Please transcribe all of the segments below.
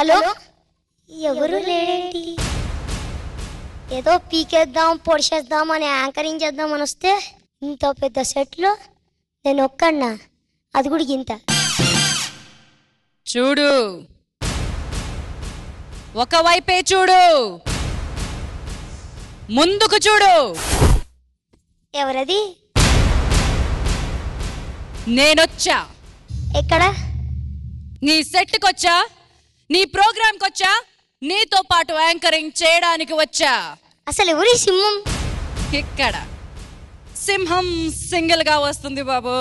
Hello, ఎవరు లేడేంటి? ఏదో పీకేద్దాం పొడిచేద్దాం అని యాంకరింగ్ చేద్దామని వస్తే ఇంత పెద్ద సెట్లో నేను ఒక్కడినా, అది కూడా ఇంత. చూడు, ఒకవైపే చూడు, ముందుకు చూడు. ఎవరది? నేనొచ్చా. ఎక్కడ? నీ సెట్కొచ్చా, నీ ప్రోగ్రాంకి వచ్చా, నీతో పాటు యాంకరింగ్ చేయడానికి వచ్చా. అసలు ఎవరి సింహం? ఇక్కడ సింహం సింగిల్ గా వస్తుంది బాబు.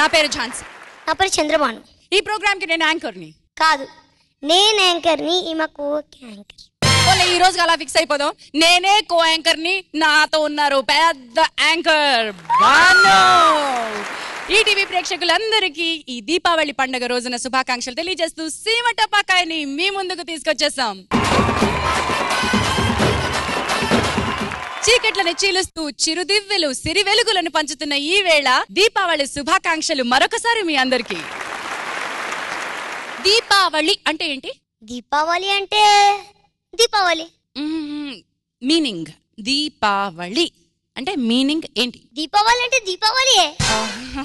నా పేరు ఝాన్సీ. నా పేరు చంద్రబాను. ఈ ప్రోగ్రామ్ కి నేను యాంకర్ని. కాదు, నేను యాంకర్ని, ఈమె కో యాంకర్. ఈ రోజు అలా ఫిక్స్ అయిపోదాం. నేనే కో యాంకర్ని, నాతో ఉన్నారు పెద్ద యాంకర్ బాను. ఈటీవీ ప్రేక్షకులందరికీ ఈ దీపావళి పండుగ రోజున శుభాకాంక్షలు తెలియజేస్తూ సీమ టపాకాయని మీ ముందుకు తీసుకొచ్చేసాం. చీకట్లను చీలుస్తూ చిరుదివ్వెలు సిరి వెలుగులను పంచుతున్న ఈ వేళ దీపావళి శుభాకాంక్షలు మరొకసారి మీ అందరికి. దీపావళి అంటే ఏంటి? దీపావళి అంటే దీపావళి మీనింగ్. దీపావళి అంటే మీనింగ్ ఏంటి? దీపావళి అంటే దీపావళి.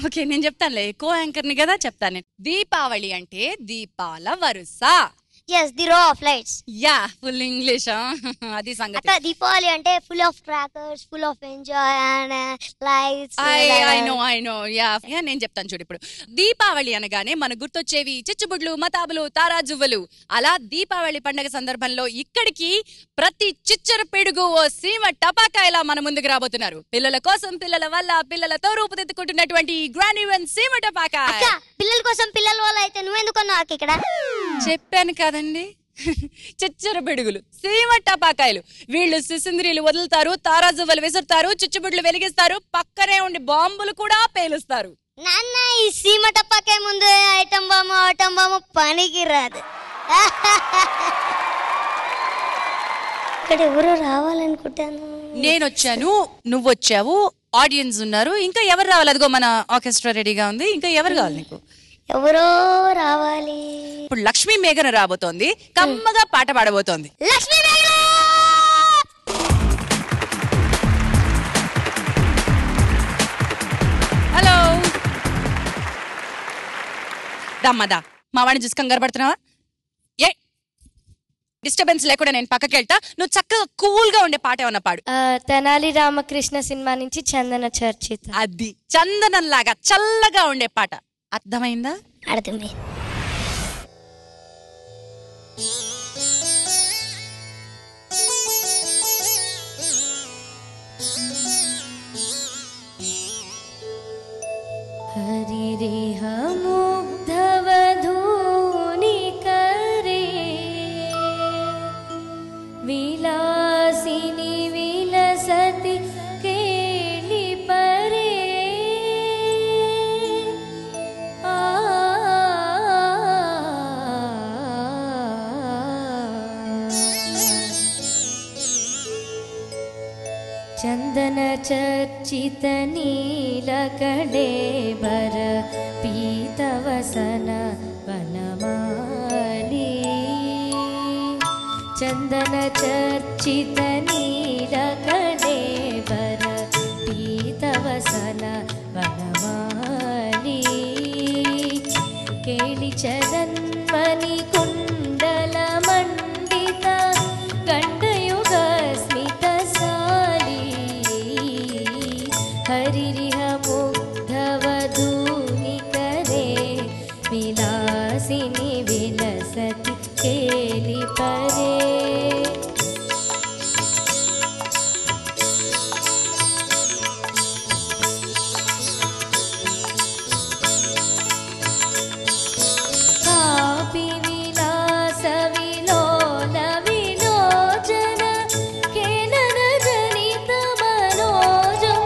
ఓకే, నేను చెప్తానులే, కో యాంకర్ని కదా, చెప్తాను. దీపావళి అంటే దీపాల వరుస. yes, the row of lights. yeah, full English. అది సంగతి. అక్క, దీపావళి అంటే full of crackers, full of enjoy and lights. I know. yeah, నేను చెప్తాను చూడు. ఇప్పుడు దీపావళి అనగానే మన గుర్తొచ్చేవి చిచ్చుబుడ్లు, మతాబులు, తారాజువ్వలు. అలా దీపావళి పండుగ సందర్భంలో ఇక్కడికి ప్రతి చిచ్చర పిడుగు ఓ సీమ టపాకాయలా మన ముందుకు రాబోతున్నారు. పిల్లల కోసం, పిల్లల వల్ల, పిల్లలతో రూపుదిద్దుకుంటున్నటువంటి గ్రాండ్ ఈవెంట్ సీమ టపాకాయ. పిల్లల కోసం పిల్లల వల్ల అయితే నువ్వెందుకు అన్నావు ఇక్కడ? చెప్పాను కదండి, చిచ్చర పిడుగులు, సీమ టపాకాయలు. వీళ్ళు సిసింద్రీలు వదులుతారు, తారాజువ్వలు విసురుతారు, చిచ్చుబుడ్లు వెలిగిస్తారు, పక్కనే ఉండి బాంబులు కూడా పేలుస్తారు. నాన్న, ఈ సీమ టపాకాయ ముందు ఐటమ్ బాంబు పనికి రాదు. ఇక్కడ ఎవరో రావాలనుకుంటాను. నేను వచ్చాను, నువ్వు వచ్చావు, ఆడియన్స్ ఉన్నారు, ఇంకా ఎవరు రావాలి? అదిగో మన ఆర్కెస్ట్రా రెడీగా ఉంది. ఇంకా ఎవరు కావాలి నీకు? ఎవరో రావాలి. ఇప్పుడు లక్ష్మీ మేఘన రాబోతోంది, కమ్మగా పాట పాడబోతోంది. లక్ష్మీ మేఘన, హలో. దమ్మదా, మా వాడిని చూసి కంగారు పడుతున్నావా? ఏ డిస్టర్బెన్స్ లేకుండా నేను పక్కకి వెళ్తా, నువ్వు చక్కగా కూల్ గా ఉండే పాట ఏమన్నా పాడు. తెనాలి రామకృష్ణ సినిమా నుంచి చందన చర్చిత. అది చందనం లాగా చల్లగా ఉండే పాట. అర్థమైందా? అర్థమైంది. హరిరేహ ముగ్ధవధూని కరే విలాసిని విలసతి కేళి పరే చందన చర్చిత నీలకళేబర పీతవసన వనమాలి. చందన చర్చిత నీలకళేబర పీతవసన వనమాలి. కేళి చదన్మణి కుండల మండిత గండయుగ స్మిత సాలి. హరిరిహ ముగ్ధవధూని కరే విలాసిని విలసతి కేలి పరే. కాపి విలాస విలోల విలోచన కేనన జనిత మనోజం.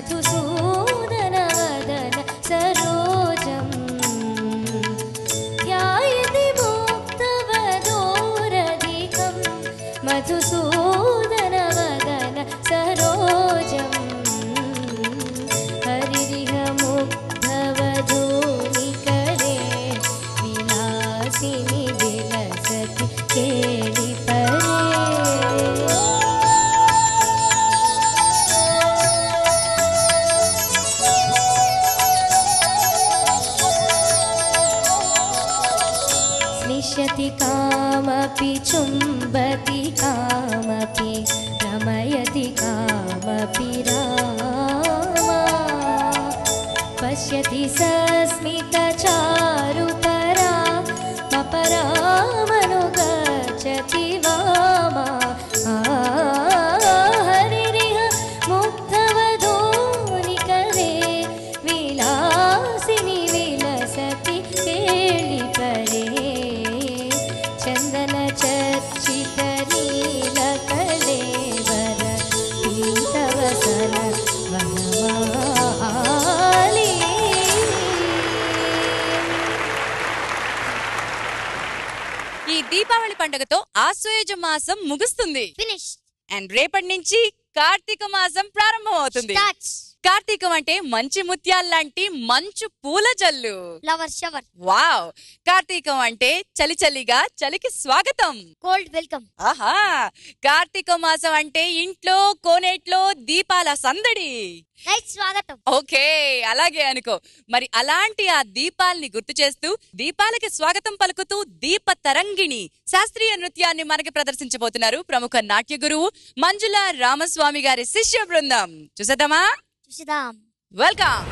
మధుసూదన వదన సరోజం ధ్యాయతి ముక్తవధూరధికం మధుసూదన వదన సరోజం హరిరిహ ముగ్ధవధూనికరే విలాసిని విలసతి కేళి పరే स्निश्यति कामपि चुम्बति कामपि रमयति कामपि रामा पश्यति सस्मितचारुतरा अपरामनुगच्छति वामा हरिरिह मुग्धवधूनिकरे विलासिनि विलसति केळि परे चन्दन चर्चित नीलकलेवर पीतवसन वनमाली ఈ దీపావళి పండుగతో ఆశ్వయుజ మాసం ముగుస్తుంది. ఫినిష్. అండ్ రేపటి నుంచి కార్తీక మాసం ప్రారంభం అవుతుంది. కార్తీకం అంటే మంచి ముత్యాల్లాంటి మంచు పూల జల్లు. Flower shower. వావ్. కార్తీకం అంటే చలి చలిగా చలికి స్వాగతం. Cold welcome. ఆహా. కార్తీక మాసం అంటే ఇంట్లో కోనేట్లో దీపాల సందడి. నైస్ స్వాగతం. ఓకే, అలాగే అనుకో. మరి అలాంటి ఆ దీపాల్ని గుర్తు చేస్తూ దీపాలకి స్వాగతం పలుకుతూ దీప తరంగిణి శాస్త్రీయ నృత్యాన్ని మనకి ప్రదర్శించబోతున్నారు ప్రముఖ నాట్య గురువు మంజుల రామస్వామి గారి శిష్య బృందం. చూసేద్దామా? చూసేద్దాం. వెల్కమ్.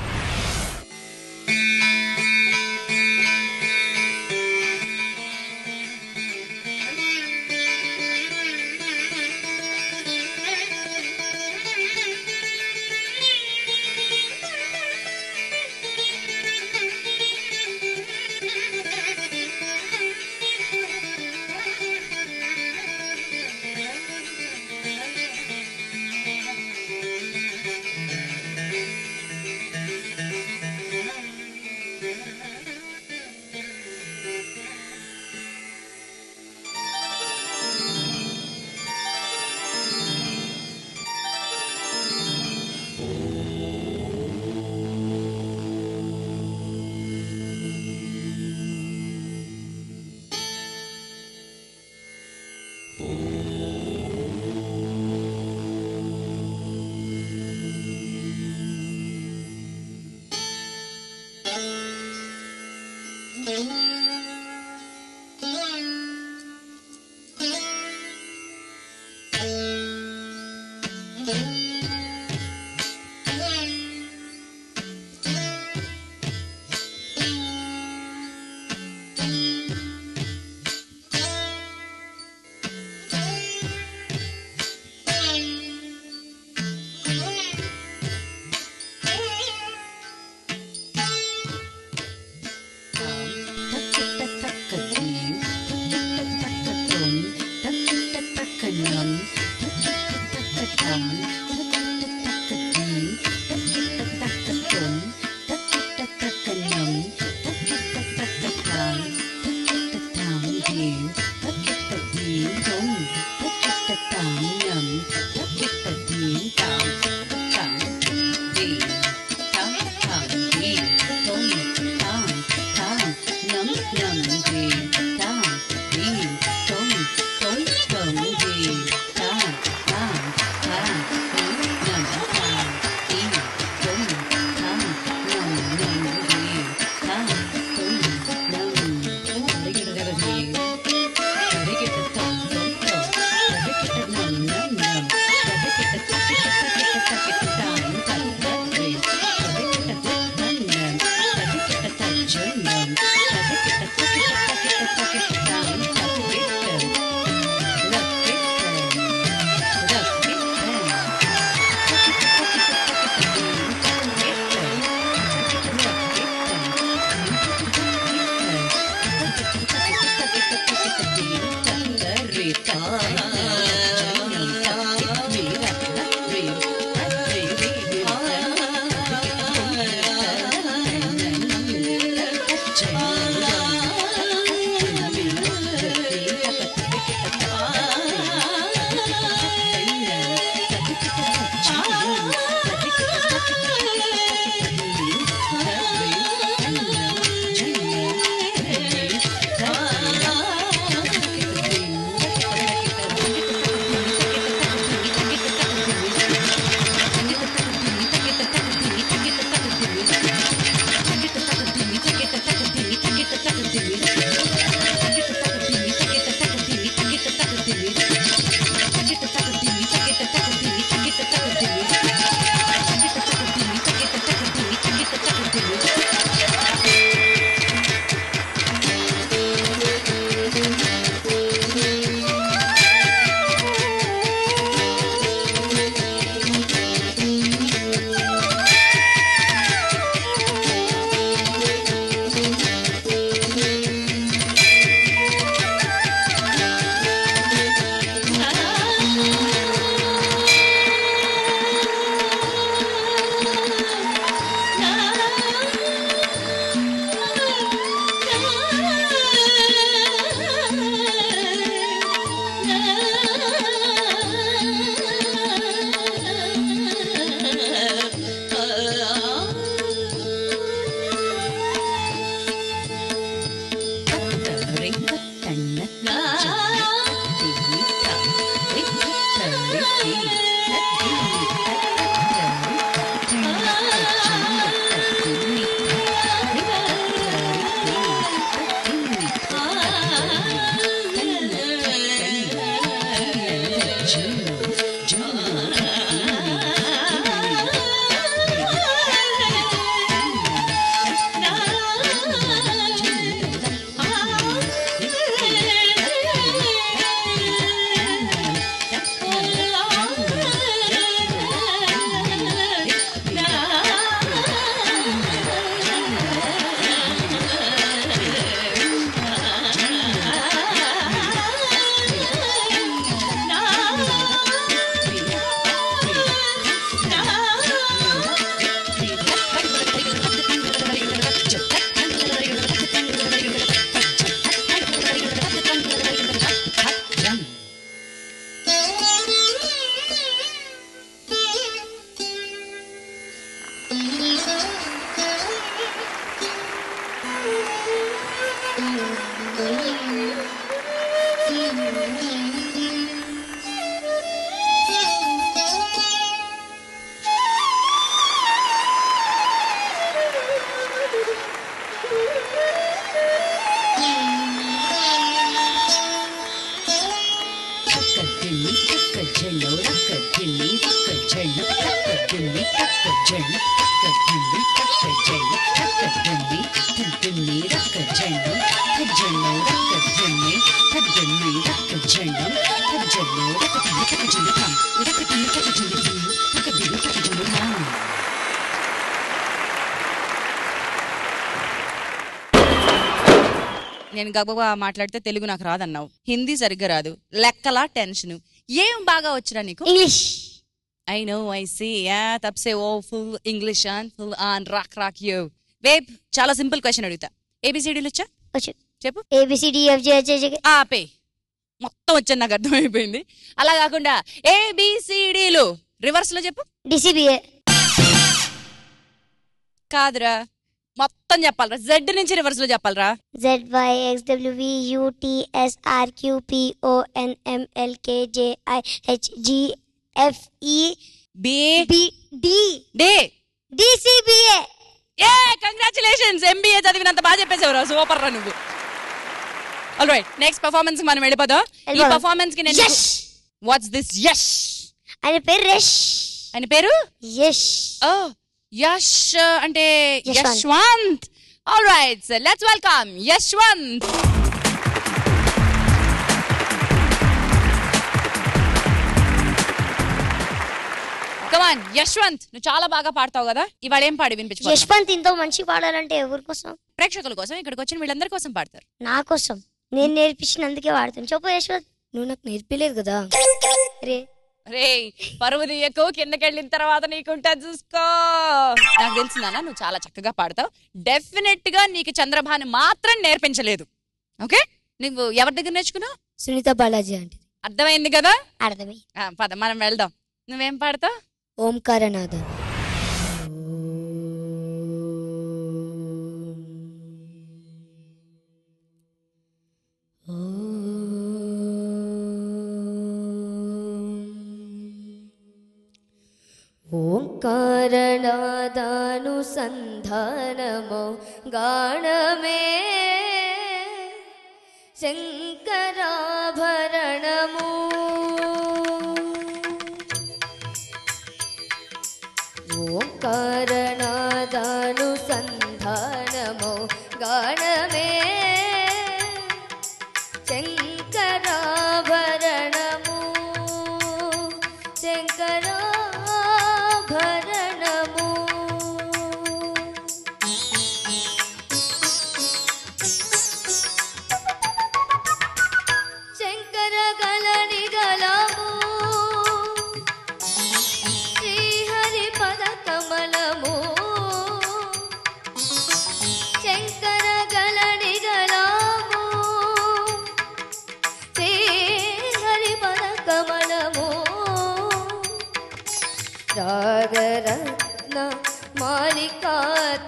నేను గబగబా మాట్లాడితే తెలుగు నాకు రాదన్నావు, హిందీ సరిగ్గా రాదు, లెక్కలా టెన్షన్. ఏం బాగా వచ్చురా నీకు? English. I know, I see. తబ్ సే oh full English full on rock rock you. వేబ్ చాలా సింపుల్ క్వశ్చన్ అడుగుతా. ఏబిసిడీలు వచ్చా? వచ్చు. చెప్పు. ABCDFGH. ఆపే, మొత్తం వచ్చని నాకు అర్థమైపోయింది. అలా కాకుండా ఏబిసిడీలు రివర్స్ లో చెప్పు. DCBA. కాదురా, మొత్తం చెప్పాలరా. జెడ్ నుంచి రివర్స్ లో చెప్పాలరా. ZYXWVUTSRQPONMLKJIHGFEBD. DCBA. కంగ్రాచులేషన్స్, ఎంబీఏ చదివినంత బాగా చెప్పేసావురా. సూపర్ రా నువ్వు. ఆల్ రైట్, నెక్స్ట్ పర్ఫార్మెన్స్ కి మనం వెళ్ళిపోదాం. ఈ పర్ఫార్మెన్స్ కి నేను వాట్స్ దిస్ యష్ ఆయన పేరు యష్. ఆయన పేరు యష్. ఓ యష్ అంటే Yashwant. All right, so let's welcome Yashwant. Come on Yashwant, నువ్వు చాలా బాగా పాడతావు కదా, ఇవాళ ఏం పాడి వినిపించు. యశ్వంత్ ఇంతో మంచి పాడాలంటే ఎవరి కోసం? ప్రేక్షకుల కోసం, ఇక్కడికి వచ్చిన వీళ్ళందరి కోసం పాడతారు. నా కోసం, నేను నేర్పించినందుకే వాడతాను. చెప్పు యశ్వంత్. నువ్వు నాకు నేర్పిలేదు కదా. రే రే, పరువు తీయకు, కిందకెళ్ళిన తర్వాత నీకుంటా చూసుకో. నాకు తెలిసిందన్నా నువ్వు చాలా చక్కగా పాడతావు. డెఫినెట్ గా నీకు చంద్రభాను మాత్రం నేర్పించలేదు. ఓకే, నువ్వు ఎవరి దగ్గర నేర్చుకున్నావు? సునీత బాలాజీ అంటే అర్థమైంది కదా? అర్థమై. పద మనం వెళ్దాం. నువ్వేం పాడతావు? ఓంకారనాథ. ఓంకారనాదానుసంధానమో గానమే శంకరాభరణము. ఓంకారనాదానుసంధానమో గానమే శంకరాభరణము. శంకరాభరణము. శంకర గలని గలము శ్రీహరి పద కమలము. శంకర గలని గలము శ్రీహరి పద కమలము. రాగరత్న మాలికా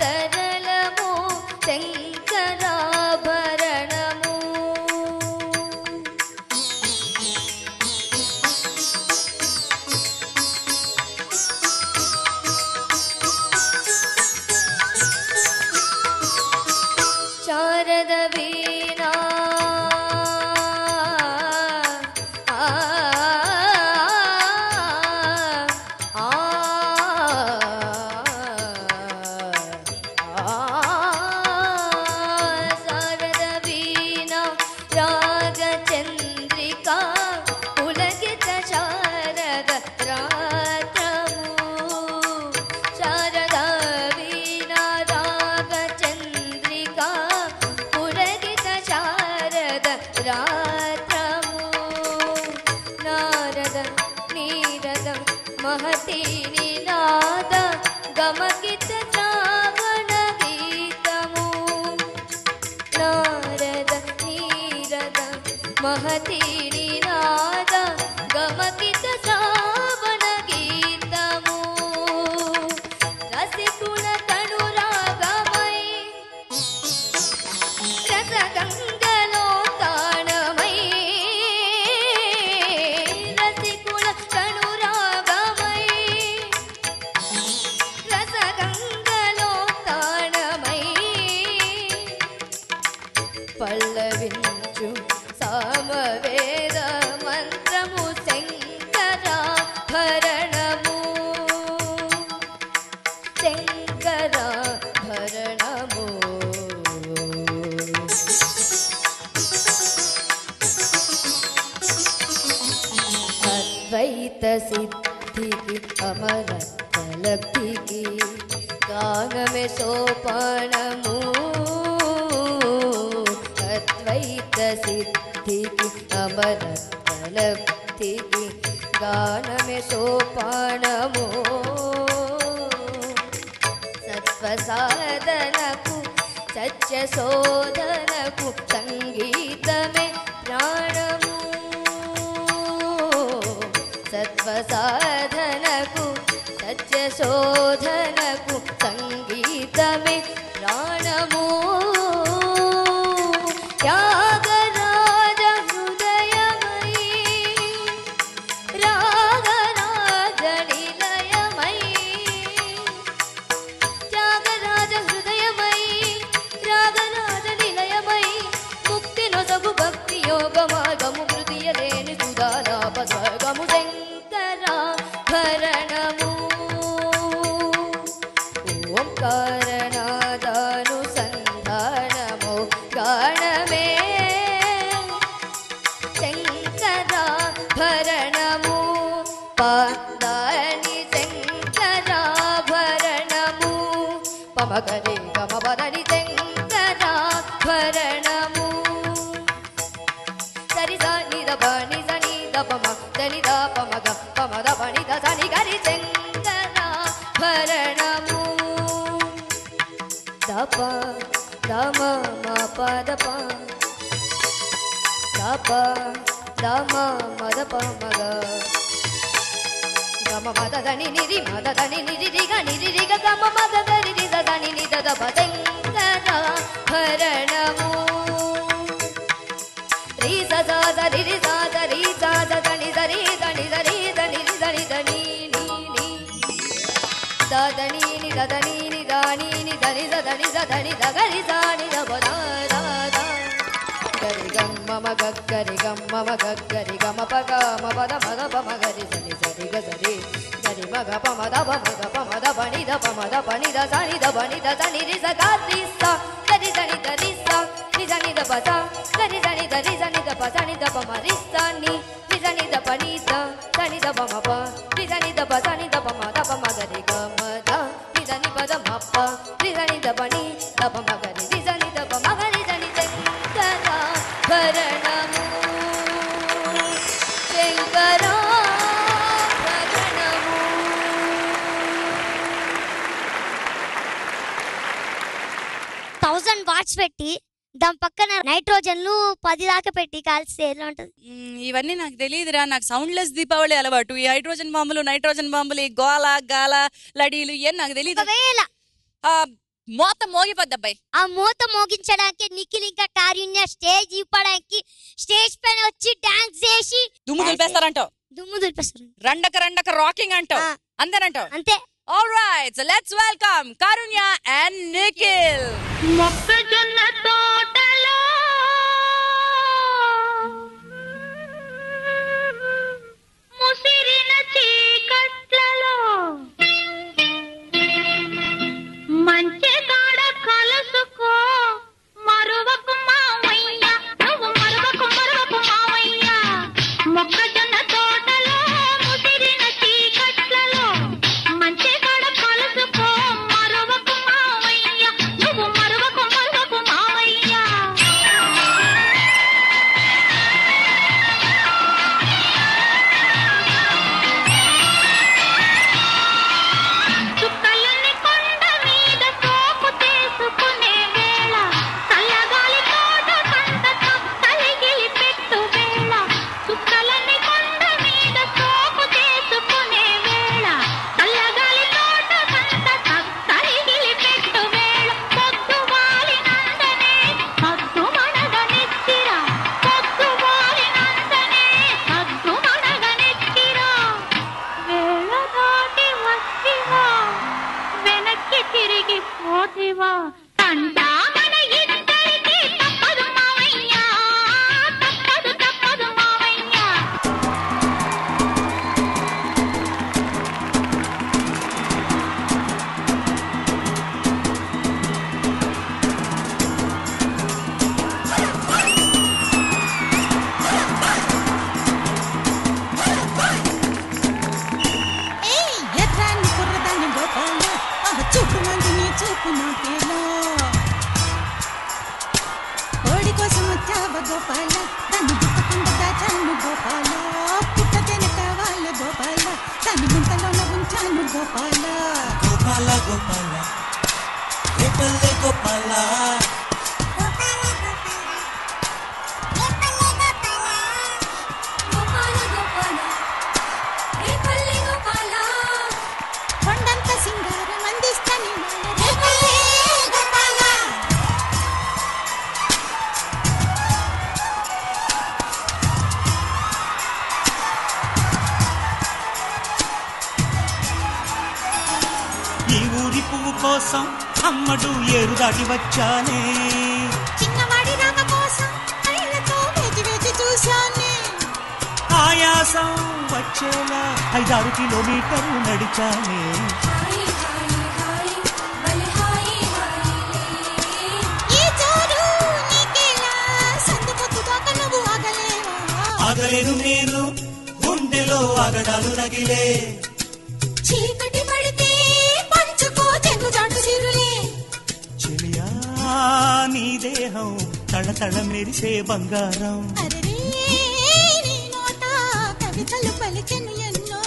తరళము శంకరాభరణము. శారద వీణా శారద వీణా రాగచంద్రికా పులకిత శారద రాత్రము. శారద వీణా రాగచంద్రికా పులకిత శారద రాత్రము. నారద నీరద మహతి నినాద గమకిత శ్రావణ గీతము. నారద నీరద మహతి నినాద గమకిత శ్రావణ గీతము. రసికుల తనురాగమై రసగంగ సిద్ధికి అమరత్వలబ్ధికి గానమే సోపానము అద్వైత సిద్ధికి అమరత్వలబ్ధికి గానమే సోపానము సత్వ సాధనకు సత్య శోధనకు సంగీతమే ప్రాణము సత్వ సాధనకు సత్య శోధనకు సంగీతమే ప్రాణము త్యాగరాజ హృదయమై రాగరాజ నిలయమై త్యాగరాజ హృదయమై రాగరాజ నిలయమై ముక్తి నొసగు భక్తి యోగ మార్గము కృతియలేని సుధాలాపగము శంకరాభరణము ఓంకారనాదానుసంధానము గానమే శంకరాభరణము పాదాని శంకరాభరణము పమగరి గమపదని శంకరాభరణము సరిసా నిదప నిజ నిదపమ దనిద పమగ పమద పనిద సని గరి శంకరాభరణము దప దమ మ పదప దప దమ మద పమగ గమ మద దని నిరి మద దని నిరి రిగ గమ మద దని నిద దని నిద దప శంకరాభరణము రి సదా దని రి సదా రి సదా దని దని దని దని దని దని దని ని ని దదని ని దదని ని దాని ని దని దదని దదని దగరి దాని దబదా దా గరి గమ్మ మగరి గమ్మ మగరి గమ పగ మపద మద పమగరి సని సరి గరి గరి మగ పమద పమద పని ద పమద పని ద సని ద పని ద సని రి సగరి స గరి సని దరి స రి సని ద పద గరి సని దరి సని ద పద ని ద పమ రి సని రి సని ద పని ద సని ద పమ ప రి సని ద పద ని ద పమ ద పమ గరి గమ ద రి సని పద మ ప రి సని ద పని ద పమ గరి రి సని ద పమ గరి సని శంకరాభరణము శంకరాభరణము 1000 వాట్స్ పెట్టి దాని పక్కన నైట్రోజన్లు 10 దాకా పెట్టి కాల్స్తే ఎలా ఉంటది? ఇవన్నీ నాకు తెలియదురా. నాకు సౌండ్లెస్ దీపావళి అలవాటు. ఈ హైడ్రోజన్ బాంబులు నైట్రోజన్ బాంబులు ఈ గోల గాల లడీలు ఏం నాకు తెలియదు. ఒకవేళ మోత మోగిపోద్ది అబ్బాయి. ఆ మూత మోగించడానికి నిఖిల్ ఇంకా కారుణ్య స్టేజ్ ఇవ్వడానికి స్టేజ్ పైన వచ్చి డాన్స్ చేసి దుమ్ము దులిపేస్తారంటావు. దుమ్ము దులిపేస్తారు. రండక రాకింగ్ అంటావు. అంతేనంటావు. అంతే. Alright, so let's welcome Karunya and Nikhil. మొక్కజొన్న తోటలో ముసిరిన చీకట్లలో మంచి కాడ కలుసుకో మరువకు మావయ్య నువ్వు మరువకు మావయ్య మొక్కజొన్న తోటలో ముసిరిన చీకట్లలో మంచి కాడ కలుసుకో మరువకు మావయ్య నువ్వు మరువకు మావయ్య చుక్కలన్నీ కొండ మీద సోపు చేసుకునే వేళ చల్లగాలి తోట సంతకం తలిగిలి పెట్టు వేళ చుక్కలన్నీ కొండ మీద సోపు చేసుకునే వేళ చల్లగాలి తోట సంతకం తలిగిలి పెట్టు వేళ పొద్దు వాలినందనే పొద్దు మనగనెత్తిరా పొద్దు వాలినందనే పొద్దు మనగనెత్తిరా వేళ దాటి వస్తివా వెనక్కి తిరిగి పోతివా తంటా మన ఇద్దరికి తప్పదు మావయ్య తప్పదు మావయ్య గోపాల రేపల్లె గోపాల కొండంత సింగారం అందిస్తని ఈ ఊరి పువ్వు కోసం అమ్మడు ఏరు దాటి వచ్చానే చిన్నవాడి రాక కోసం కళ్ళతో వేచి వేచి చూశానే ఆయాసం వచ్చేలా 5-6 కిలోమీటర్లు నడిచానే ఈ జోరు నీకేలా సందుకొత్తు దాకా నువ్వు ఆగలేవా ఆగలేను నేను గుండెలో ఆగడాలు రగిలే చీకటి పడితే పంచుకో చెంగు చాటు సిరులే చెలియా నీ దేహం తళతళ మెరిసే బంగారం అరే నీ నోట కవితలు పలికెను ఎన్నో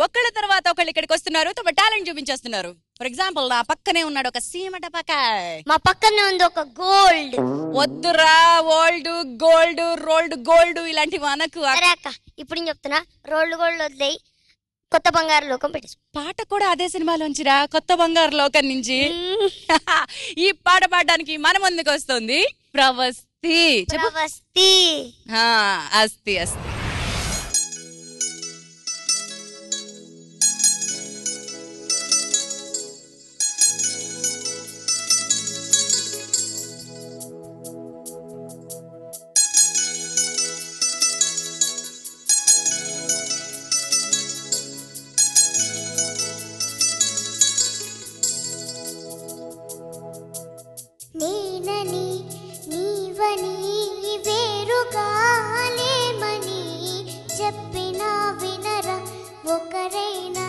ఒకళ్ళ తర్వాత ఒకళ్ళు ఇక్కడికి వస్తున్నారు, తమ టాలెంట్ చూపించేస్తున్నారు. ఫర్ ఎగ్జాంపుల్ నా పక్కనే ఉన్నాడు ఒక సీమట పకాయ్, మా పక్కనే ఉంది ఒక గోల్డ్. వద్దురా ఓల్డ్ గోల్డ్ రోల్డ్ గోల్డ్ ఇలాంటివి అనకు. సరే అక్క, ఇప్పుడు నేను చెప్తున్నా, రోల్డ్ గోల్డ్ వదిలేయి, కొత్త బంగారు లోకం పెట్టేసి. పాట కూడా అదే సినిమాలోంచిరా, కొత్త బంగారు లోకం నుంచి. ఈ పాట పాడడానికి మన ముందుకు వస్తుంది ప్రవస్తి. ప్రవస్తి అస్తి అస్తి. నేనని నీవని వేరుగా లేమని చెప్పినా వినరా ఒకరైనా,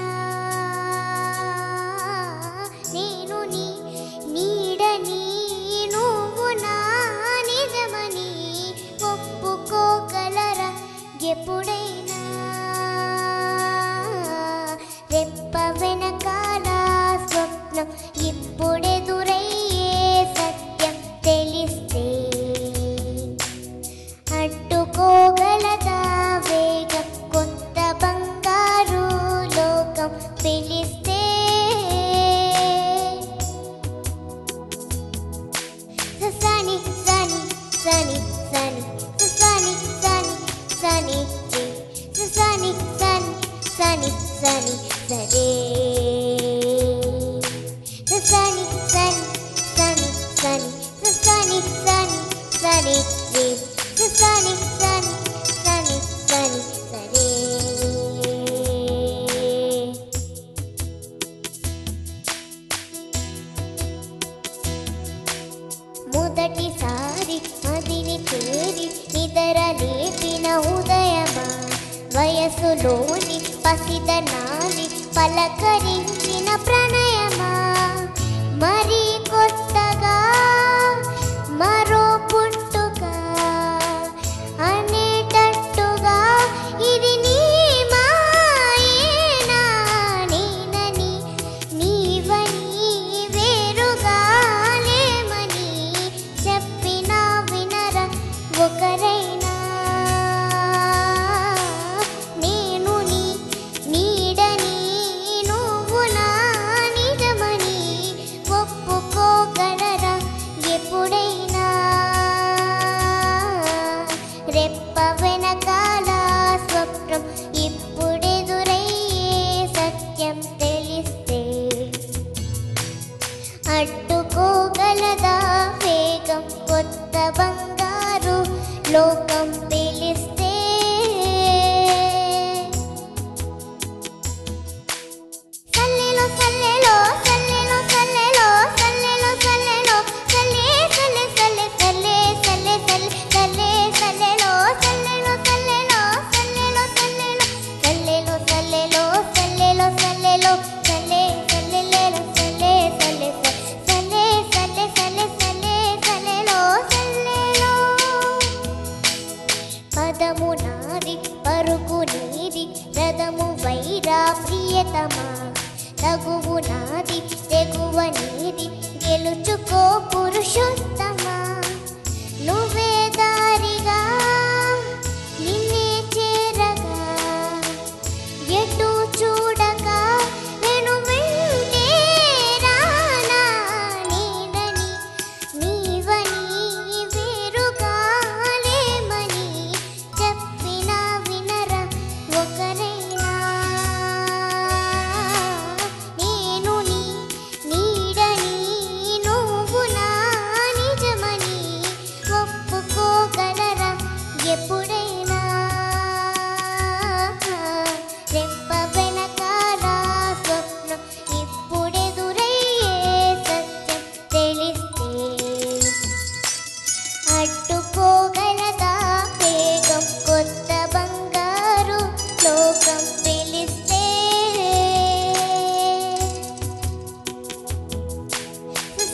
నేను నీ నీడని నువ్వు నా నిజమని ఒప్పుకోగలరా ఎప్పుడైనా, రెప్ప వెనకాల స్వప్నం ఇప్పుడెదురై తెలిస్తే సరే సని సని సని సని సని సని సని రే సని సని సని సని సరే మొదటిసారి మదిని చేరి నిద్ర లేపిన ఉదయమా వయసులోని పసిదనాలి పలకరించిన ప్రణయమా మరి కొత్తగా మరో పుట్టుక అనేటట్టుగా ఇది నీ మాయేనా నేనని నీవని వేరుగా లేమని చెప్పినా వినరా ఒకరైనా నేను నీ నీడని నువ్వు నా నిజమని ఒప్పుకోగలరా ఎప్పుడైనా రెప్ప వెనకాల స్వప్నం ఇప్పుడెదురయ్యే సత్యం తెలిస్తే అడ్డుకోగలదా వేగం కొత్త బంగారు లోకం తెలిస్తే సల్లెలో సల్లెలో సల్లెలో సల్లెలో సల్లెలో సల్లెలో సల్లే సల్లె సల్లె సల్లె సల్లె సల్లె సల్లెలో సల్లెలో సల్లెలో సల్లెలో సల్లెలో సల్లెలో సల్లెలో సల్లెలో సల్లె సల్లెలో సల్లె సల్లె సల్లె సల్లె సల్లె సల్లె సల్లెలో సల్లెలో పదము నాది పరుగు నీది రథము వైరా ప్రియతమా తగువు నాది తెగువ నీది గెలుచుకో పురుషోత్తమా నువ్వే దారిగా నిన్నే చేరగా ఎటు చూడక నేను వెంటే రానా నీడని నీవని వేరుగా లేమని చెప్పినా వినరా ఒకరైనా నేను నీ నీడని నువ్వు నా నిజమని ఒప్పుకోగలరా ఎప్పుడైనా రెప్ప వెనకాల స్వప్నం ఇప్పుడెదురయ్యే సత్యం తెలిస్తే అడ్డుకోగలదా వేగం కొత్త బంగారు లోకం తెలిస్తే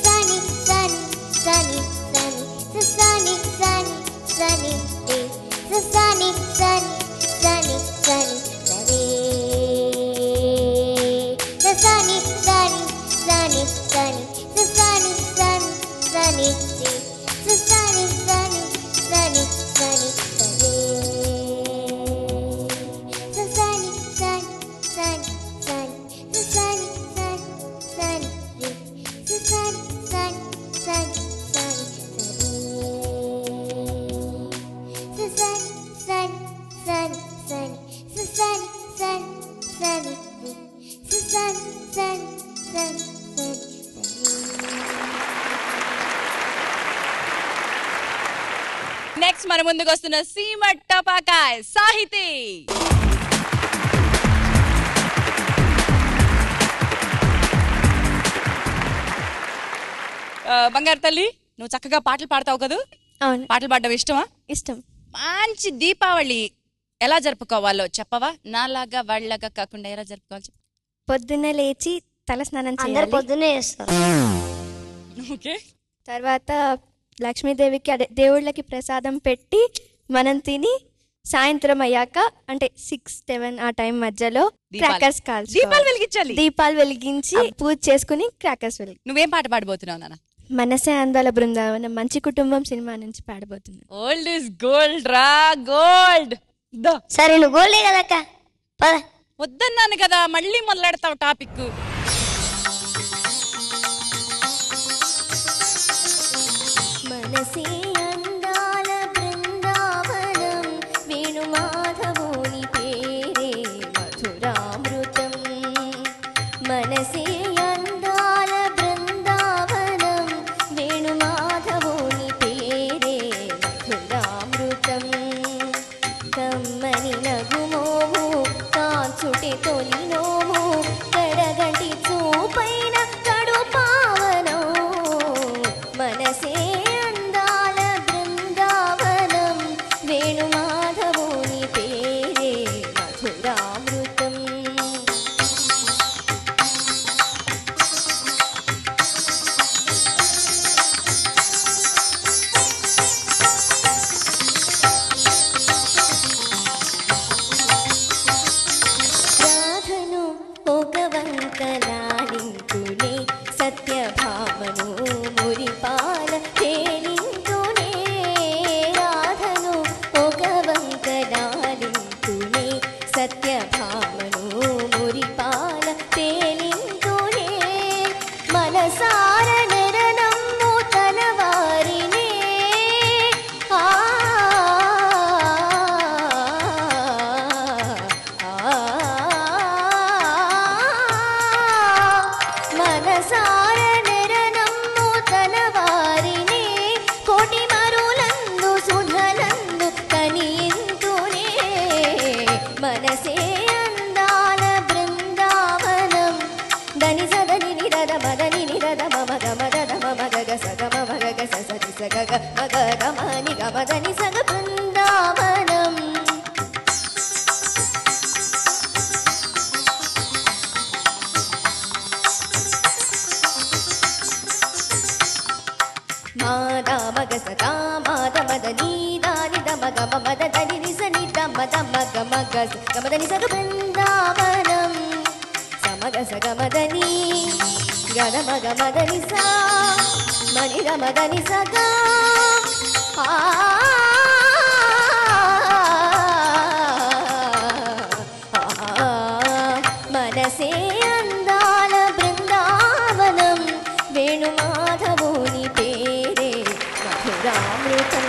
సని సని సని సని సని సని సని రే సని సని సని సని సరే సని సని సని సని సని సని సని రే సని సని సని సని సరే సని సని సని సని సని సని సని రే సని సని సని సని సరే సని సని సని సని సని సని రే సని సని సని సని నెక్స్ట్ మన ముందుకు వస్తున్న సీమ టపాకాయ్ సాహితి. బంగారు తల్లి, నువ్వు చక్కగా పాటలు పాడతావు కదా? అవును, పాటలు పాడడం ఇష్టమా? ఇష్టం. మంచి దీపావళి ఎలా జరుపుకోవాలో చెప్పవా? నాలాగా వాళ్ళలాగా కాకుండా ఎలా జరుపుకోవాలి? పొద్దున్నే లేచి తల స్నానం అందరు చేయాలి. పొద్దున్నే చేస్తారు. ఓకే. తర్వాత లక్ష్మీదేవికి అదే దేవుళ్ళకి ప్రసాదం పెట్టి మనం తిని సాయంత్రం అయ్యాక అంటే 6-7 ఆ టైం మధ్యలో క్రాకర్స్ కాల్చి దీపాలు వెలిగించాలి. దీపాలు వెలిగించి పూజ చేసుకుని క్రాకర్స్ వెలిగి. నువ్వేం పాట పాడబోతున్నావు నాన్న? మనసే అందాల బృందావనం మంచి కుటుంబం సినిమా నుంచి పాడబోతున్నాను. ఓల్డ్ ఇస్ గోల్డ్ రా, గోల్డ్. సరే నువ్వు గోల్డే కదక్క, పద. వద్దన్నాను కదా, మళ్ళీ మొదలెడతావు టాపిక్. మనసే అందాల బృందావనం వేణు మాధవుని పేరే మధురామృతం గగ మగ గమని గమదని సగ బృందావనం మాద మగ సదా మాద మదని దాని దమ గమ మద దని నిస ని దమ దమ గమ గ గమదని సగ బృందావనం సమగ సగ మదని గద మగ మదని సా మణి గ మదని సగ మనసే అందాల బృందావనం వేణు మాధవుని పేరే మధురామృతం.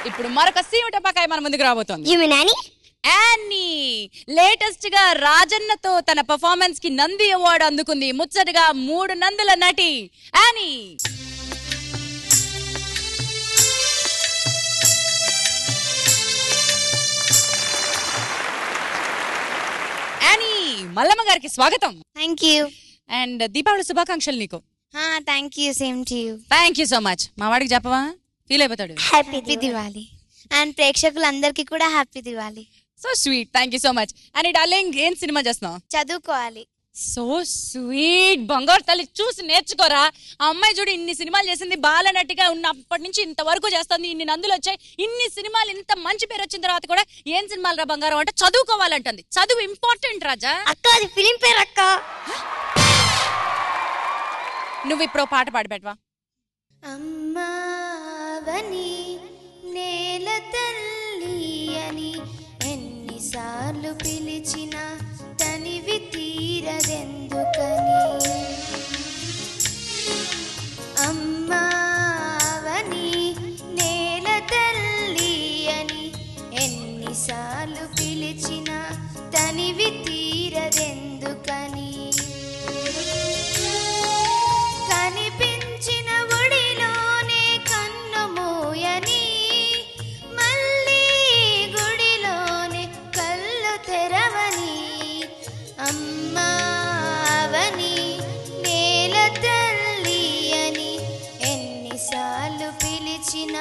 ఇప్పుడు మరొక సీమ టపాకాయ మన ముందుకు రాబోతోంది. You mean Annie? Annie latest గా రాజన్నతో తన పర్ఫార్మెన్స్ కి నంది అవార్డు అందుకుంది. ముచ్చటగా 3 నందుల నటి యానీ. యానీ, మల్లమ్మ గారికి స్వాగతం. Thank you. అండ్ దీపావళి శుభాకాంక్షలు నీకు. Thank you. Same to you. Thank you so much. మా వాడికి చెప్పవా, ఫీల్ అయిపోతాడు. హ్యాపీ దివాలి. అండ్ ప్రేక్షకులందరికీ కూడా happy Diwali. So sweet, thank you so much. And darling, ఏం సినిమా చేస్తున్నావు? చదువుకోవాలి. సో స్వీట్, బంగారు తల్లి, చూసి నేర్చుకోరా. ఆ అమ్మాయి చూడు, ఇన్ని సినిమాలు చేసింది, బాలనటిగా ఉన్నప్పటి నుంచి ఇంతవరకు చేస్తుంది, ఇన్ని నందులు వచ్చాయి, ఇన్ని సినిమాలు, ఇంత మంచి పేరు వచ్చిన తర్వాత కూడా ఏం సినిమాలు రా బంగారం అంటే చదువుకోవాలంటుంది. చదువు ఇంపార్టెంట్ రాజా. అక్క అది ఫిలిం పేరు అక్క. నువ్వు ఇప్పుడు పాట పాడి పెట్టవా? అమ్మావని నేల తల్లి అని ఎన్నిసార్లు పిలిచిన తనివి తీరదెందుకని. అమ్మావని నేల తల్లి అని ఎన్నిసార్లు పిలిచిన తనివి తీరదెందుకని. కనిపించిన ఒడిలోనే కన్ను మూయని, మళ్ళీ గుడిలోనే కళ్ళు తెరవని. అమ్మావని నేల తల్లి అని ఎన్నిసార్లు పిలిచిన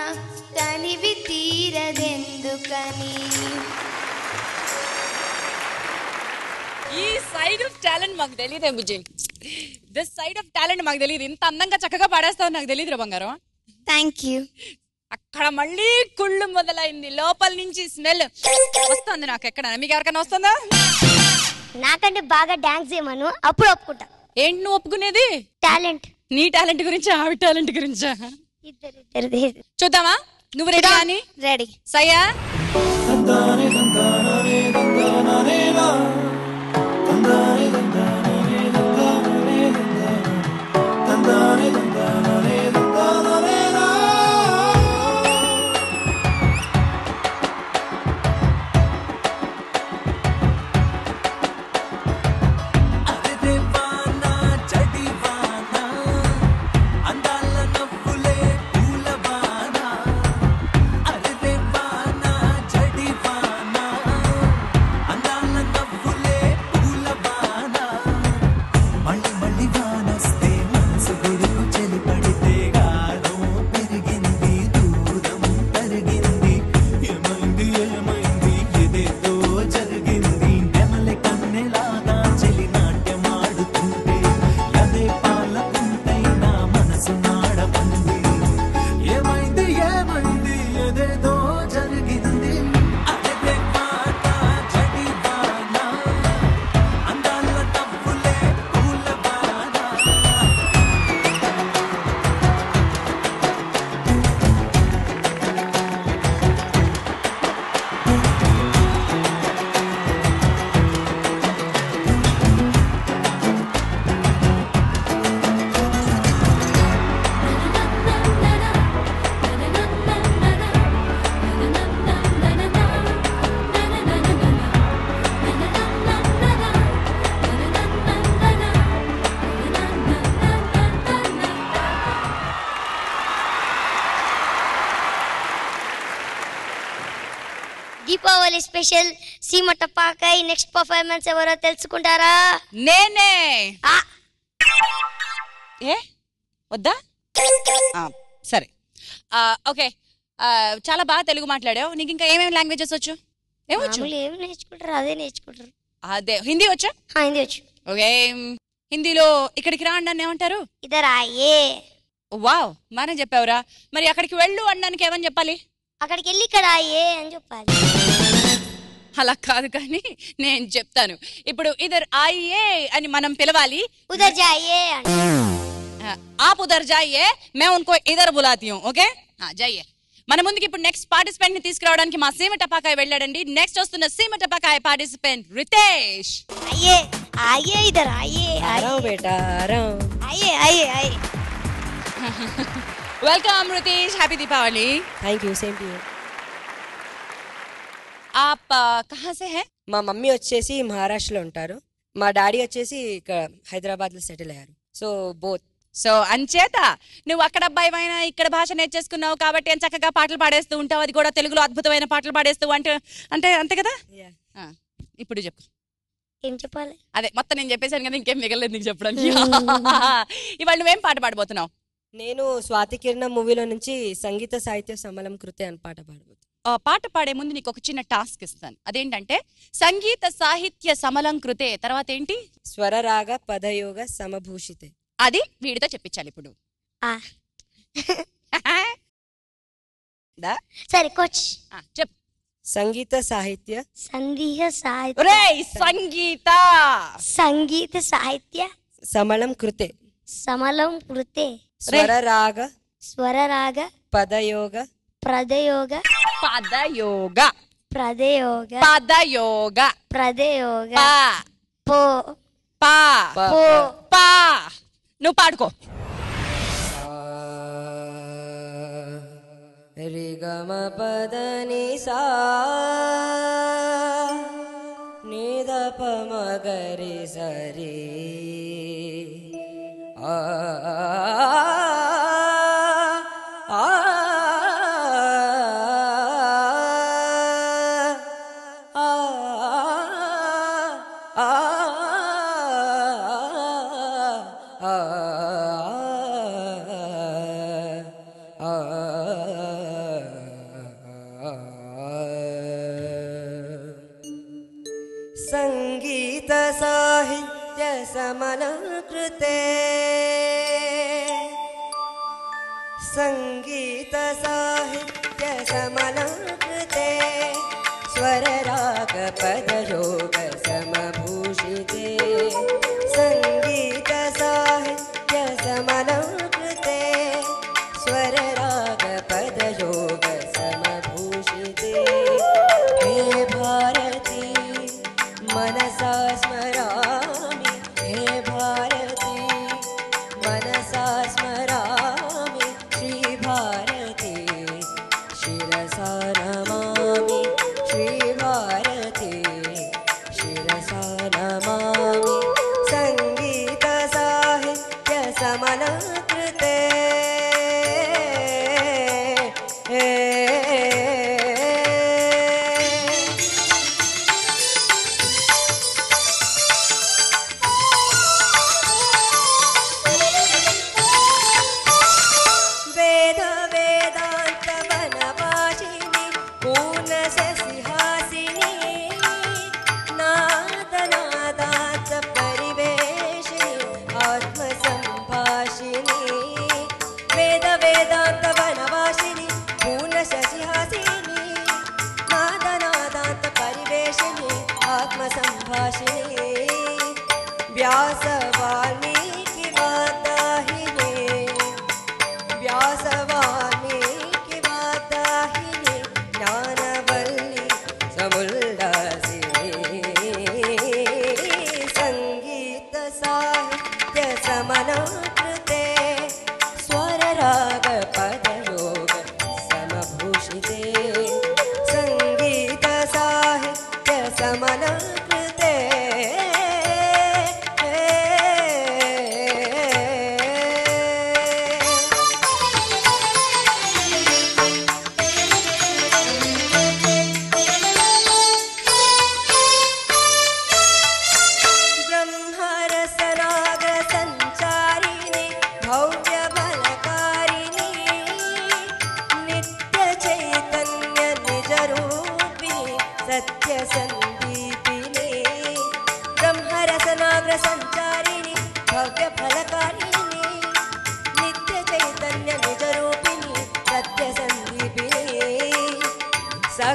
తనివి తీరదెందుకని. ఈ సైడ్ ఆఫ్ టాలెంట్ మాకు తెలియదే బుజ్జి. దిస్ సైడ్ ఆఫ్ టాలెంట్ మాకు తెలియదు. ఇంత అందంగా చక్కగా పాడేస్తావు నాకు తెలియదు రా బంగారం. Thank you. అక్కడ మళ్ళీ కుళ్ళు మొదలైంది, లోపల నుంచి స్మెల్ వస్తుంది. నాకు ఎక్కడ, మీకు ఎవరికైనా వస్తుందా? నాకంటే బాగా డాన్స్ చేయమను, అప్పుడు ఒప్పుకుంటా. ఏంటి నువ్వు ఒప్పుకునేది? టాలెంట్. నీ టాలెంట్ గురించా, ఆవిడ టాలెంట్ గురించా? ఇద్దరు. చూద్దామా? నువ్వు రెడీ అని? రెడీ. సయ్యా? దీపావళి స్పెషల్ సీమ టపాకాయ నెక్స్ట్ పర్ఫార్మెన్స్ ఎవరో తెలుసుకుంటారా? నేనే. ఏ వద్దా సరే ఓకే చాలా బాగా తెలుగు మాట్లాడావు. నీకు ఇంకా ఏమేమి లాంగ్వేజెస్ వచ్చు? ఏమొచ్చు? ఏమి నేర్చుకుంటారు అదే నేర్చుకుంటారు. అదే హిందీ వచ్చా? హిందీ వచ్చు. ఓకే హిందీలో ఇక్కడికి రా అండి ఏమంటారు? ఇదర్ ఆయే. వావ్ బానే చెప్పావురా. మరి అక్కడికి వెళ్ళు అనడానికి ఏమని చెప్పాలి? అక్కడికి వెళ్ళి ఇక్కడ ఆయే అని చెప్పాలి. అలా కాదు కానీ నేను చెప్తాను. ఇప్పుడు ఇదర్ ఆయే అని మనం పిలవాలి. ఉదర్ జాయే आप उधर जाइए मैं उनको इधर बुलाती हूँ. ఓకే జాయియే. మన ముందుకి ఇప్పుడు నెక్స్ట్ పార్టిసిపెంట్ ని తీసుకురావడానికి మా సీమ టపాకాయ వెళ్ళాడండి. నెక్స్ట్ వస్తున్న సీమ టపాకాయ పార్టిసిపెంట్ రితేష్. ఆయే ఆయే ఇదర్ ఆయే आराम बेटा आराम. ఆయే ఆయే ఆయే. Welcome Ritesh, happy Deepavali. Thank you same to you. आप कहाँ से हैं? మా మమ్మీ వచ్చేసి మహారాష్ట్రలో ఉంటారు. మా డాడీ వచ్చేసి ఇక్కడ హైదరాబాద్ లో సెటిల్ అయ్యారు. So both. సో అంచేత నువ్వు అక్కడ అబ్బాయివైనా ఇక్కడ భాష నేర్చేసుకున్నావు కాబట్టి ఎంత చక్కగా పాటలు పాడేస్తూ ఉంటావు. అది కూడా తెలుగులో అద్భుతమైన పాటలు పాడేస్తూ అంటే అంతే కదా. ఇప్పుడు చెప్పు ఏం చెప్పాలి? అదే మొత్తం నేను చెప్పేశాను కదా, ఇంకేం మిగలేదు నీకు చెప్పడానికి. ఇవాళ నువ్వేం పాట పాడబోతున్నావు? నేను స్వాతి కిరణం మూవీలో నుంచి సంగీత సాహిత్య సమలం కృతే అని పాట పాడబోతున్నాను. పాట పాడే ముందు నీకు ఒక చిన్న టాస్క్ ఇస్తాను. అదేంటంటే సంగీత సాహిత్య సమలం కృతే తర్వాత ఏంటి? స్వరరాగ పదయోగ సమభూషితే. అది వీడితో చెప్పించాలి ఇప్పుడు. సరే కోచ్ చెప్పు. సంగీత సాహిత్య సంగీత సాహిత్య సమలం కృతే సమలం కృతే స్వరరాగ పదయోగ పదయోగ నువ్వు పాడుకో. రిగమ పదని సా నిదప మగరి సరి ఆ సంగీత సాహిత్య సమలం కృతే సంగీత సాహిత్య సమలం కృతే స్వరరాగ పదయోగ సమభూషితే సంగీత సాహిత్య సమలం కృతే స్వరరాగ పదయోగ సమభూషితే హే భారతి मनसा स्मरामि हे भारती मनसा स्मरामि श्री भारती शिरसा नमामि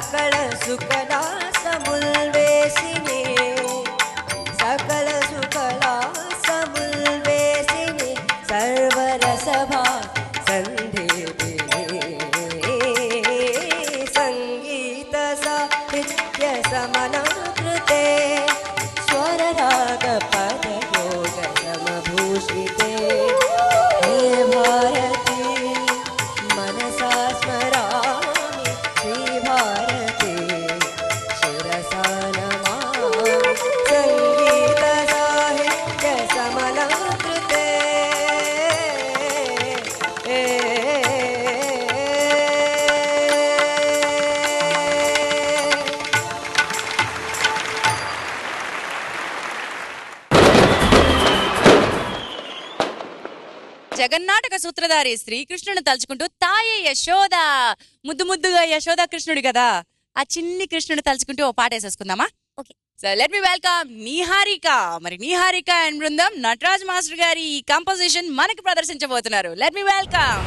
సకల సుకలాసముల్ వేసినే సకల సుకలాసముల్ వేసినే సర్వరసభా సందేవినే సంగీత సాహిత్య సమలంకృతే స్వరరాగ పదయోగ సమభూషితే హే భారతి మనసా స్మరామి శ్రీ భారతి శిరసా నమామి సంగీత సాహిత్య సమలంకృతే జగన్నాటక సూత్రధారి శ్రీకృష్ణుని తలుచుకుంటూ తాయే యశోద ముద్దు ముద్దుగా యశోద కృష్ణుడు కదా, ఆ చిన్ని కృష్ణుని తలుచుకుంటూ ఓ పాట వేసేసుకుందామా? Okay. So let me welcome Niharika. మరి నీహారిక అండ్ బృందం నటరాజ్ మాస్టర్ గారి ఈ కంపోజిషన్ మనకు ప్రదర్శించబోతున్నారు. Let me welcome.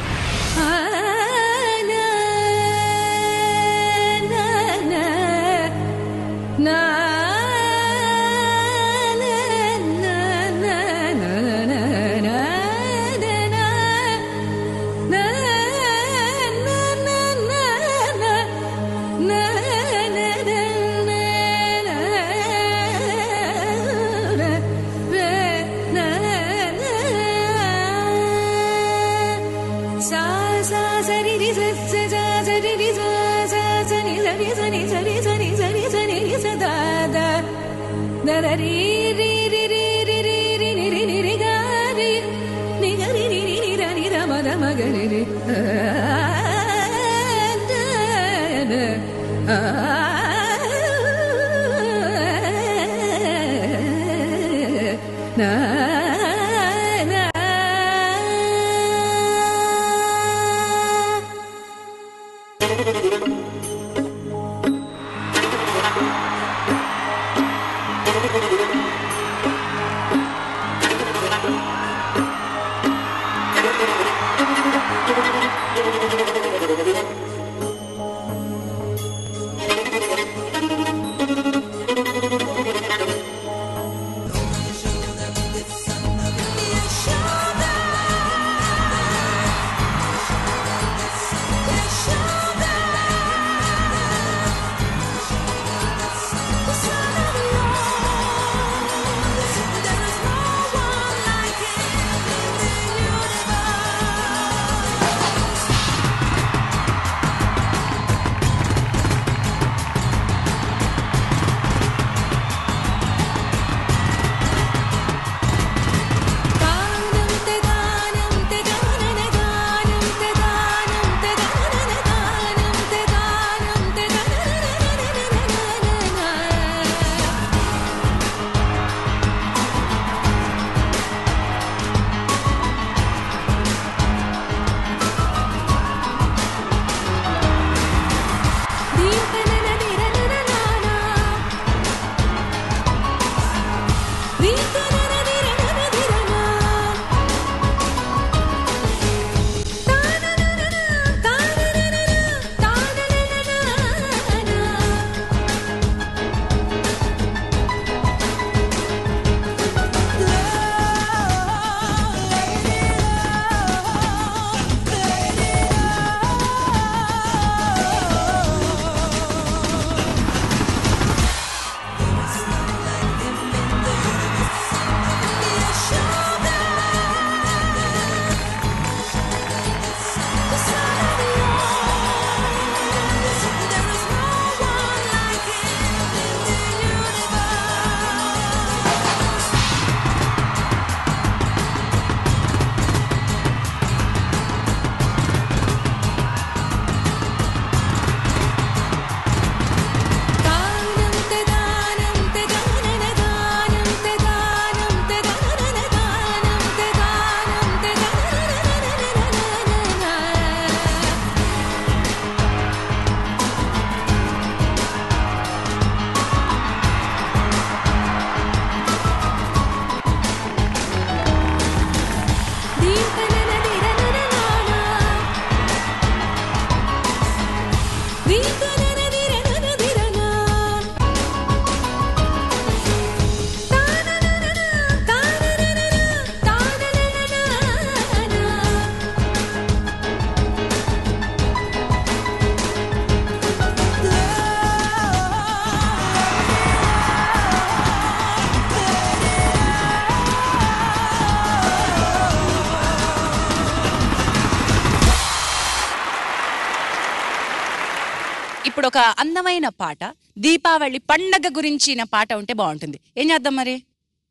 ఇప్పుడు ఒక అందమైన పాట, దీపావళి పండగ గురించిన పాట ఉంటే బాగుంటుంది. ఏం చేద్దాం మరి?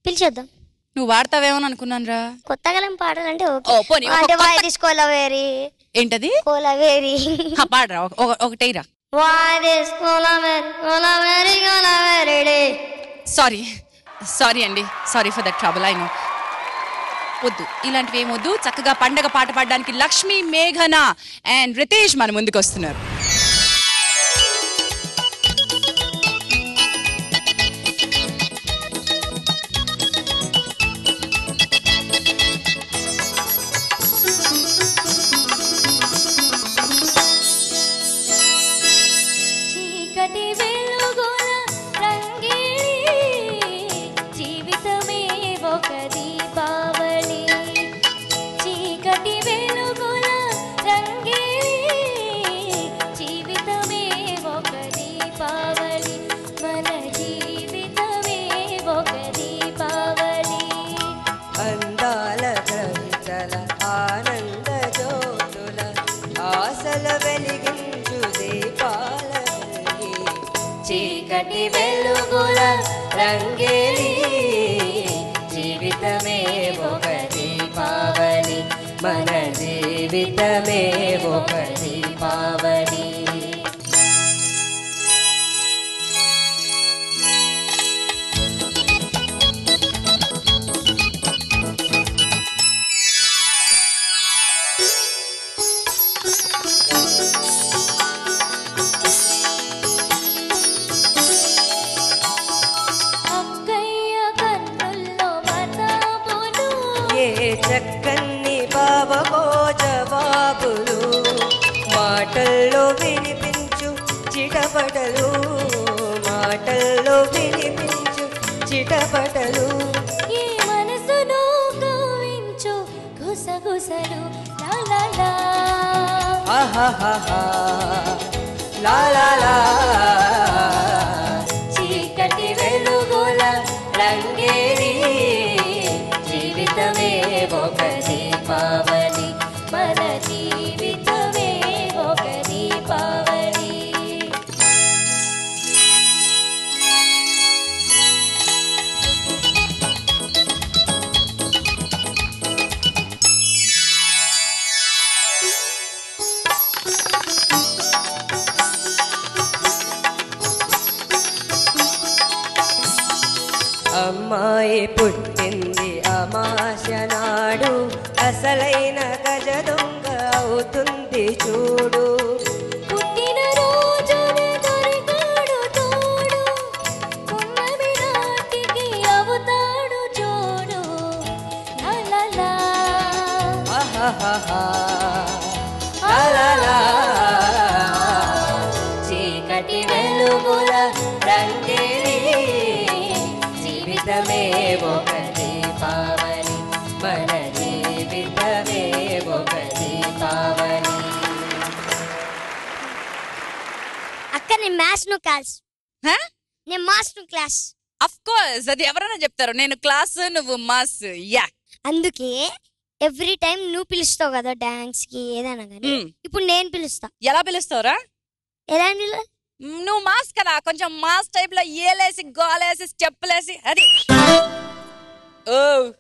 పిలిచేద్దాం. నువ్వు వాడతావేమో అనుకున్నాను రా. కొత్తగలం పాటలంటే ఓ, పోనీ, ఒక అంటే కొత్త- వాయిస్ కోలవేరి. ఏంటది? కోలవేరి. పాడరా, ఒకటేరా. వాయిస్ కోలవేరి కోలవేరి. సారీ అండి, sorry for that trouble. I know. వద్దు, ఇలాంటివి ఏమొద్దు. చక్కగా పండగ పాట పాడడానికి లక్ష్మి, మేఘన అండ్ రితేష్ మన ముందుకు వస్తున్నారు. చీకటి వెలుగుల రంగేలి జీవితమే ఒక దీపావళి. చీకటి వెలుగుల రంగేలి జీవితమే ఒక దీపావళి. మన జీవితమే ఒక దీపావళి. అందాల కవితల ఆనంద జ్యోతుల ఆశల వెలిగించు దీపాల వెలిగి. చీకటి వెలుగుల రంగేలి జీవితమే ఒక దీపావళి. మన జీవితమే ఒక దీపావళి. అక్కయ్య కన్నుల్లో మతాబులు ఏ చక్కని బాబకో జవాబులు మాటల్లో వినిపించు చిటపటలు. మాటల్లో వినిపించు చిటపటలు. ఈ మనసును కవ్వించు గుసగుసలు. లా లా లా. ఆహాహాహా లా లా లా. చీకటి వెలుగుల రంగేలి జీవితమే ఒక దీపావళి. మన జీవితమే ఒక దీపావళి. అమ్మాయి పుట్టింది అమాశ నాడు, అసలైన గజ దొంగ అవుతుంది చూడు. పుట్టిన రోజున దొరికాడు తోడు, పున్నమి నాటికి అవుతాడు చూడు. లా లా లా. ఆహాహాహా లా లా లా. చీకటి వెలుగుల రంగేలి జీవితమే ఒక దీపావళి. మన జీవితమే ఒక దీపావళి. అక్క నేను మ్యాథ్స్ ను క్లాస్. నేను మాస్ ను క్లాస్. అఫ్ కోర్స్, అది ఎవరైనా చెప్తారు. నేను క్లాస్, నువ్వు మాస్. యా, అందుకే ఎవ్రీ టైం నువ్వు పిలుస్తావు కదా డాన్స్ కి ఏదైనా కానీ. ఇప్పుడు నేను పిలుస్తా. ఎలా పిలుస్తావురా? ఎలా పిలు? నువ్వు మాస్ కదా, కొంచెం మాస్ టైప్ లో ఏలేసి గోలేసి స్టెప్పులేసి అది. ఓ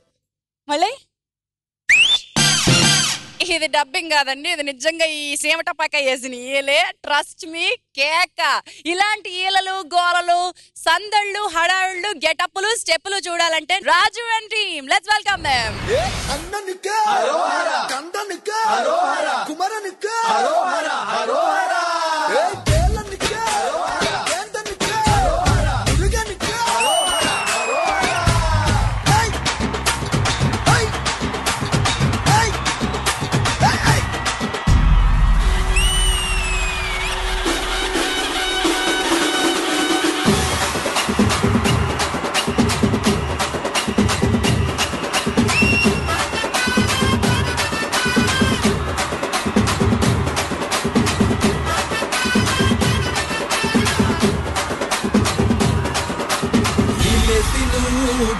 మళ్ళీ ఇది డబ్బింగ్ కాదండి, ఇది నిజంగా ఈ సీమటపాక వేసిన ఈలే. ట్రస్ట్ మీ, కేక. ఇలాంటి ఈలలు, గోలలు, సందళ్ళు, హడాళ్ళు, గెటప్పులు, స్టెప్పులు చూడాలంటే Raju and team. Let's welcome them.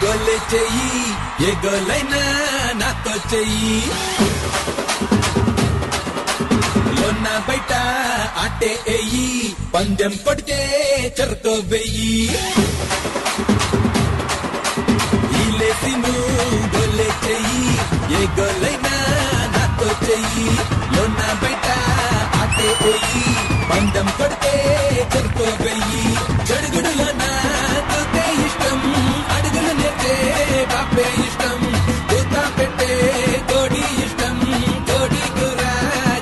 గొల్లె చెయ్యి, ఏ గొల్లైనా నాతో చెయ్యి. లోన బయట అట్టే ఎయ్యి, పందెం కొడితే చెరతో వెయ్యి ఈలేసి గొల్లే చెయ్యి ఏ గొల్లైనా నాతో చెయ్యి లోన బయట ఆటే వెయ్యి పందెం కొడితే చెరతో వెయ్యి చెడుగుడులో నాకే ఇష్టం అడుగులు నేర్చే బాపే ఇష్టం కూత పెట్టే కోడి ఇష్టం కోడి కూర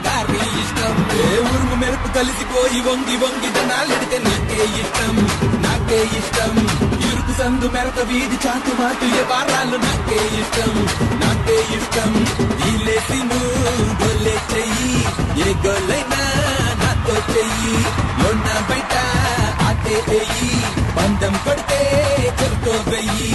గారి ఇష్టం ఏ ఉరుము మెరుపు కలిసిపోయి వంగి వంగి జనాలెడితే నాకే ఇష్టం ఇరుకు సందు మెరక వీధి చాటు మాటు ఏ వారాలు నాకే ఇష్టం ఈలేసి గొల్లే చెయ్యి ఏ గొల్లైనా నాతో చెయ్యి లోన బయట ఆటే వెయ్యి పందెం కొడితే చెరుతో వెయ్యి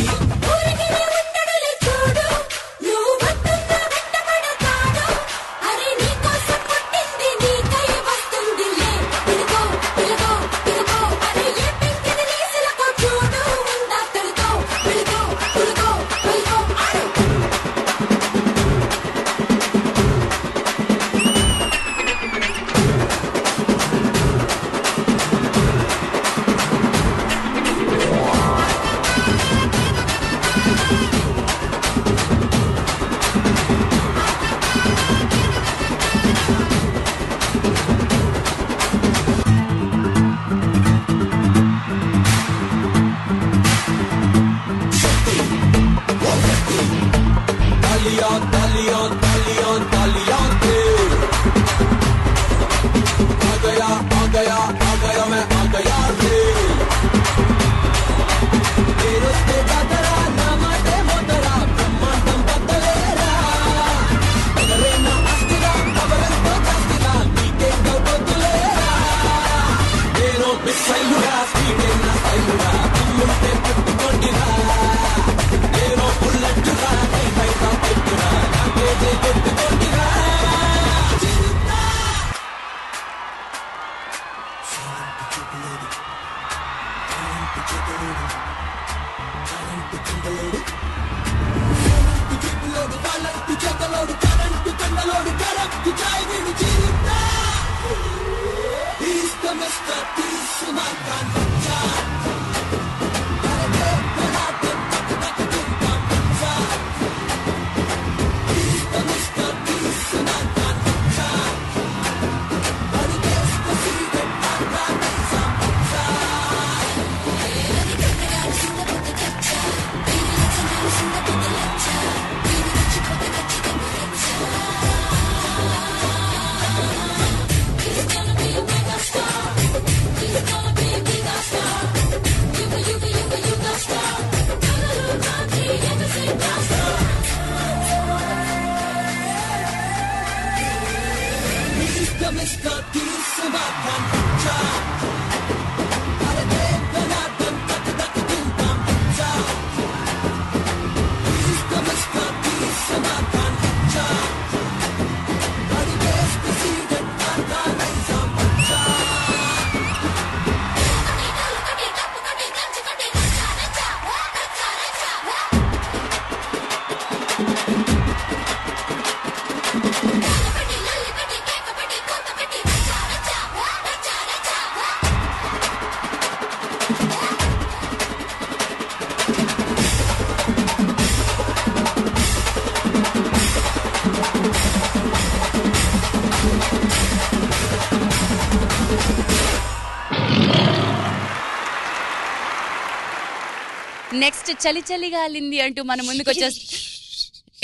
నెక్స్ట్ చలి చలిగా అల్లింది అంటూ మన ముందుకు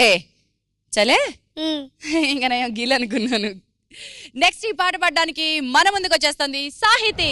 ఏ చలే ఇంకా నేను గీల్ అనుకున్నాను. నెక్స్ట్ ఈ పాట పాడడానికి మన ముందుకు వచ్చేస్తుంది సాహితి.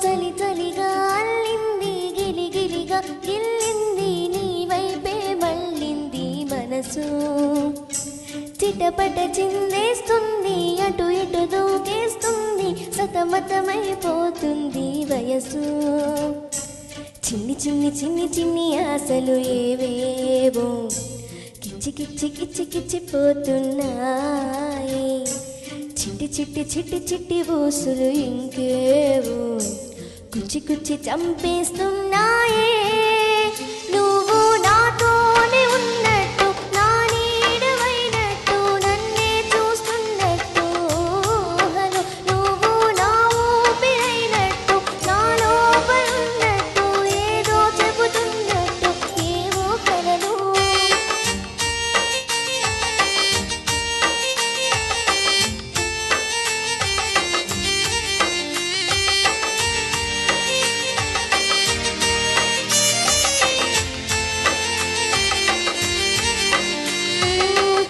చలి చలిగా అల్లింది గిలిగిలిగా గిల్లింది నీ వైపే మళ్ళింది మనసు చిటపట చిందేస్తుంది అటు ఇటు దూకేస్తుంది సతమతమైపోతుంది వయసు చిన్ని చిన్ని చిన్ని చిన్ని ఆశలు ఏవేవో కిచ్చి కిచ్చి కిచ్చి కిచ్చిపోతున్నాయి. చిట్టి చిట్టి చిట్టి చిట్టి ఊసులు ఇంకేవో కుచ్చి కుచ్చి చంపేస్తున్నాయే. నువ్వు నాతోనే ఉన్నట్టు, నా నీడవైనట్టు, నన్నే చూస్తున్నట్టు. హలో నువ్వు నా ఊపిరైనట్టు, నా లోపలున్నట్టు, ఏదో చెబుతున్నట్టు ఏవో కలలు.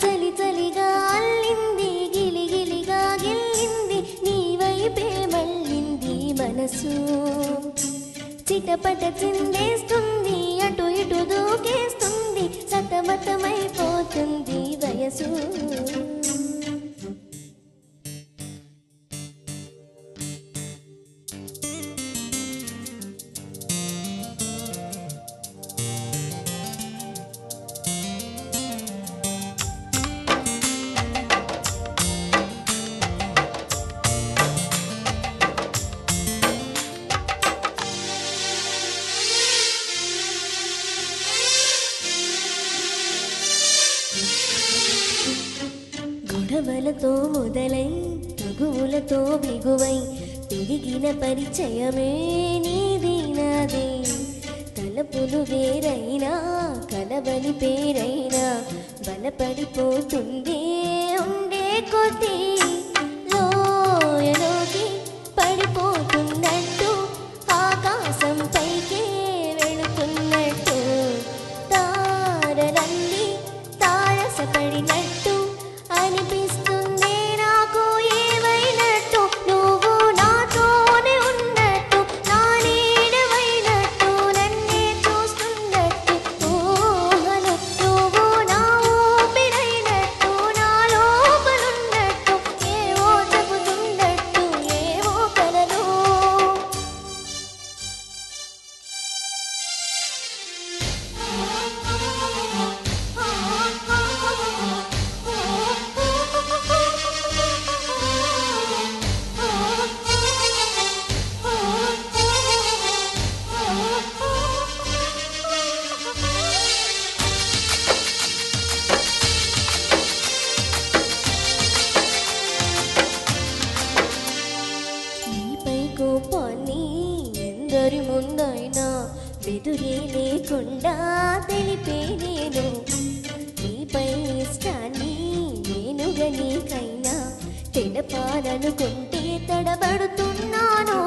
చలి చలిగా అల్లింది, గిలి గిలిగా గిల్లింది, నీ వైపే మళ్ళింది మనసు. చిటపట చిందేస్తుంది, అటు ఇటు దూకేస్తుంది, సతమతమైపోతుంది వయసు. గొడవలతో మొదలై తగువులతో బిగువై పెరిగిన పరిచయమే నీది నాదే. తలపులు వేరైనా కలవని పేరైనా బలపడిపోతుంది ఉండే కొద్దీ. లోయలోకి పడిపోతున్నట్టు, ఆకాశం పైకే వెళుతున్నట్టు, తారలన్నీ తారసపడినట్టు అనిపిస్తుంది నాకు ఏమైనట్టు. నువ్వు నాతోనే ఉన్నట్టు, నా నీడవైనట్టు, నన్నే చూస్తున్నట్టు. ఊహలు నువ్వు నా ఊపిరైనట్టు, నా లోపలున్నట్టు, ఏవో చెబుతున్నట్టు ఏవో కలలు. నీపై కోపాన్ని ఎందరి ముందైనా బెదురే లేకుండా తెలిపే నేను. నీపై ఇష్టాన్ని నేనుగా నీకైనా తెలపాలనుకుంటే తడబడుతున్నాను.